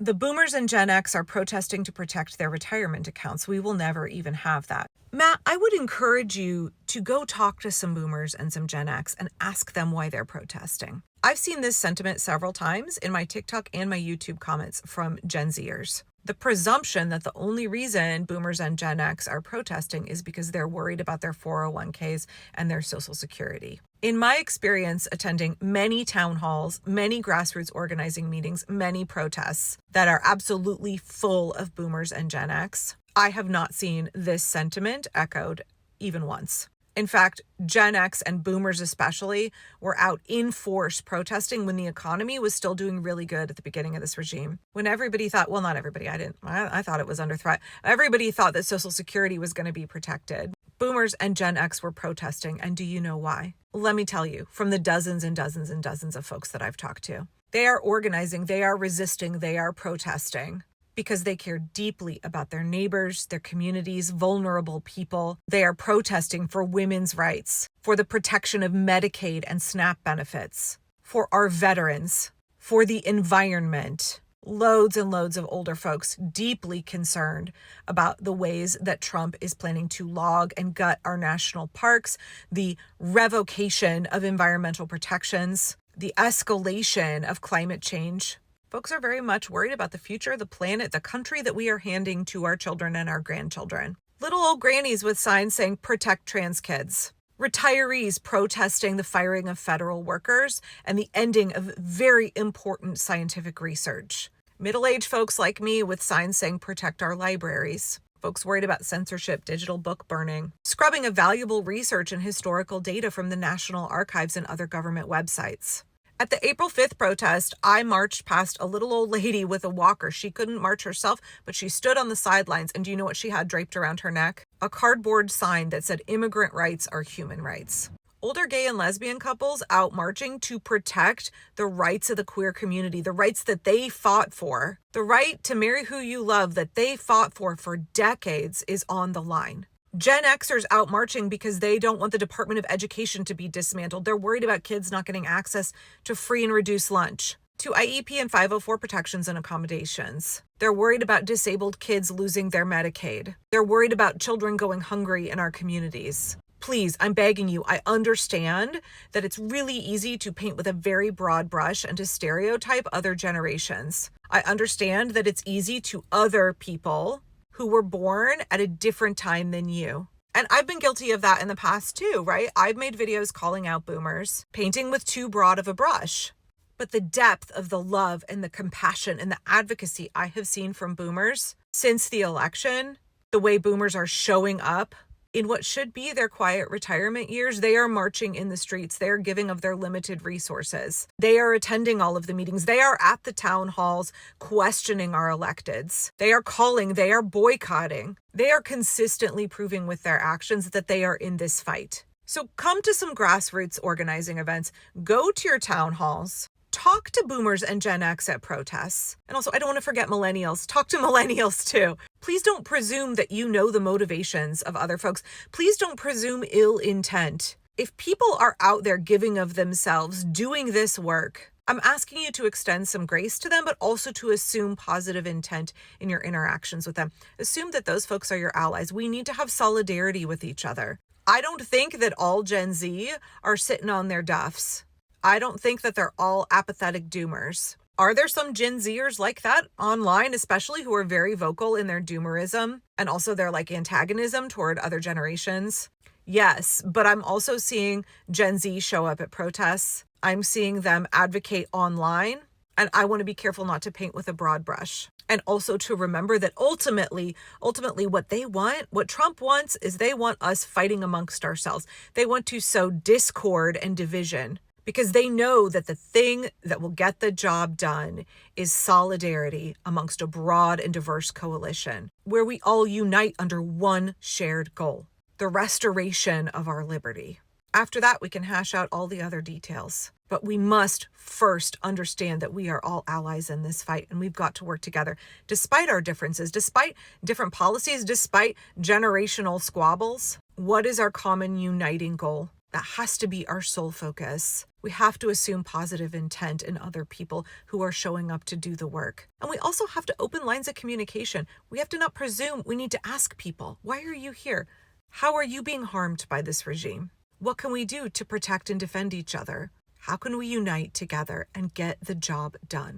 The boomers and Gen X are protesting to protect their retirement accounts. We will never even have that. Matt, I would encourage you to go talk to some boomers and some Gen X and ask them why they're protesting. I've seen this sentiment several times in my TikTok and my YouTube comments from Gen Zers. The presumption that the only reason boomers and Gen X are protesting is because they're worried about their 401ks and their Social Security. In my experience attending many town halls, many grassroots organizing meetings, many protests that are absolutely full of boomers and Gen X, I have not seen this sentiment echoed even once. In fact, Gen X and boomers especially were out in force protesting when the economy was still doing really good at the beginning of this regime. When everybody thought, well, not everybody, I thought it was under threat. Everybody thought that Social Security was going to be protected. Boomers and Gen X were protesting, and do you know why? Let me tell you, from the dozens and dozens and dozens of folks that I've talked to. They are organizing, they are resisting, they are protesting because they care deeply about their neighbors, their communities, vulnerable people. They are protesting for women's rights, for the protection of Medicaid and SNAP benefits, for our veterans, for the environment. Loads and loads of older folks deeply concerned about the ways that Trump is planning to log and gut our national parks, the revocation of environmental protections, the escalation of climate change. Folks are very much worried about the future, the planet, the country that we are handing to our children and our grandchildren. Little old grannies with signs saying, protect trans kids. Retirees protesting the firing of federal workers and the ending of very important scientific research. Middle-aged folks like me with signs saying, protect our libraries. Folks worried about censorship, digital book burning, scrubbing of valuable research and historical data from the National Archives and other government websites. At the April 5th protest, I marched past a little old lady with a walker. She couldn't march herself, but she stood on the sidelines. And do you know what she had draped around her neck? A cardboard sign that said, immigrant rights are human rights. Older gay and lesbian couples out marching to protect the rights of the queer community, the rights that they fought for. The right to marry who you love that they fought for decades is on the line. Gen Xers out marching because they don't want the Department of Education to be dismantled. They're worried about kids not getting access to free and reduced lunch, to IEP and 504 protections and accommodations. They're worried about disabled kids losing their Medicaid. They're worried about children going hungry in our communities. Please, I'm begging you, I understand that it's really easy to paint with a very broad brush and to stereotype other generations. I understand that it's easy to other people who were born at a different time than you. And I've been guilty of that in the past too, right? I've made videos calling out boomers, painting with too broad of a brush. But the depth of the love and the compassion and the advocacy I have seen from boomers since the election, the way boomers are showing up in what should be their quiet retirement years, they are marching in the streets. They are giving of their limited resources. They are attending all of the meetings. They are at the town halls questioning our electeds. They are calling, they are boycotting. They are consistently proving with their actions that they are in this fight. So come to some grassroots organizing events. Go to your town halls. Talk to boomers and Gen X at protests. And also, I don't want to forget millennials. Talk to millennials too. Please don't presume that you know the motivations of other folks. Please don't presume ill intent. If people are out there giving of themselves, doing this work, I'm asking you to extend some grace to them, but also to assume positive intent in your interactions with them. Assume that those folks are your allies. We need to have solidarity with each other. I don't think that all Gen Z are sitting on their duffs. I don't think that they're all apathetic doomers. Are there some Gen Zers like that online, especially who are very vocal in their doomerism and also their antagonism toward other generations? Yes, but I'm also seeing Gen Z show up at protests. I'm seeing them advocate online, and I want to be careful not to paint with a broad brush. And also to remember that ultimately what they want, what Trump wants, is they want us fighting amongst ourselves. They want to sow discord and division, because they know that the thing that will get the job done is solidarity amongst a broad and diverse coalition where we all unite under one shared goal, the restoration of our liberty. After that, we can hash out all the other details. But we must first understand that we are all allies in this fight, and we've got to work together despite our differences, despite different policies, despite generational squabbles. What is our common uniting goal? That has to be our sole focus. We have to assume positive intent in other people who are showing up to do the work. And we also have to open lines of communication. We have to not presume. We need to ask people, why are you here? How are you being harmed by this regime? What can we do to protect and defend each other? How can we unite together and get the job done?